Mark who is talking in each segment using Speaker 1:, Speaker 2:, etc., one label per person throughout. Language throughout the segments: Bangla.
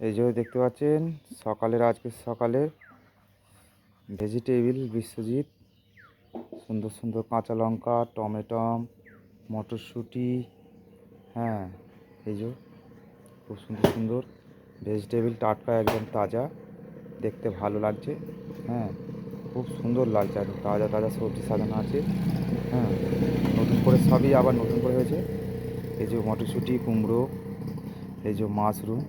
Speaker 1: এই যে দেখতে পাচ্ছেন আজকে সকালের ভেজিটেবিল বিশ্বজিৎ, সুন্দর সুন্দর কাঁচা লঙ্কা, টমেটম, মটরশুঁটি। হ্যাঁ, এই যে খুব সুন্দর সুন্দর ভেজিটেবিল, টাটকা একদম তাজা, দেখতে ভালো লাগছে। হ্যাঁ, খুব সুন্দর লাগছে, একদম তাজা তাজা সবজি সাজানো আছে। হ্যাঁ, নতুন করে সবই আবার নতুন করে হয়েছে। এই যে মটরশুঁটি, কুমড়ো, এই যে মাশরুম,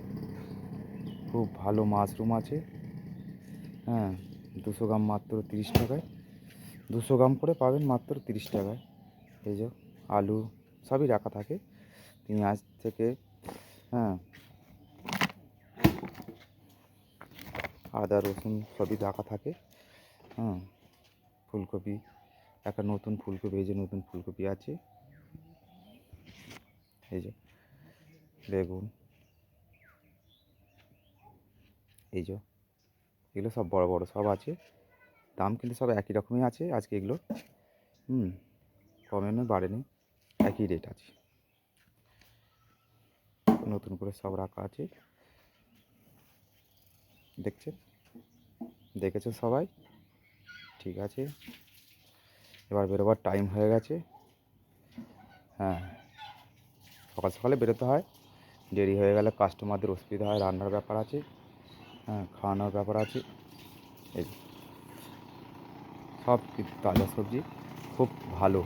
Speaker 1: খুব ভালো মাশরুম আছে। হ্যাঁ, 200 গ্রাম মাত্র 30 টাকায়, 200 গ্রাম করে পাবেন মাত্র 30 টাকায়। এই যে আলু সবই রাখা থাকে, পেঁয়াজ থেকে। হ্যাঁ, আদা রসুন সবই রাখা থাকে। হ্যাঁ, ফুলকপি, একটা নতুন ফুলকপি, এই যে নতুন ফুলকপি আছে। এই যে বেগুন, এই যে এগুলো সব বড় বড় সব আছে। দাম কিন্তু সব একই রকমই আছে আজকে এগুলো। কমে নয় বাড়েনি, একই রেট আছে। নতুন করে সব রাখা আছে, দেখেছো সবাই? ঠিক আছে, এবার বেরোবার টাইম হয়ে গেছে। হ্যাঁ, সকাল সকালে বেরোতে হয়, দেরি হয়ে গেলে কাস্টমারদের অসুবিধা হয়, রান্নার ব্যাপার আছে। হ্যাঁ, খাওয়ানোর ব্যাপার আছে। এই সব তাজা সবজি, খুব ভালো।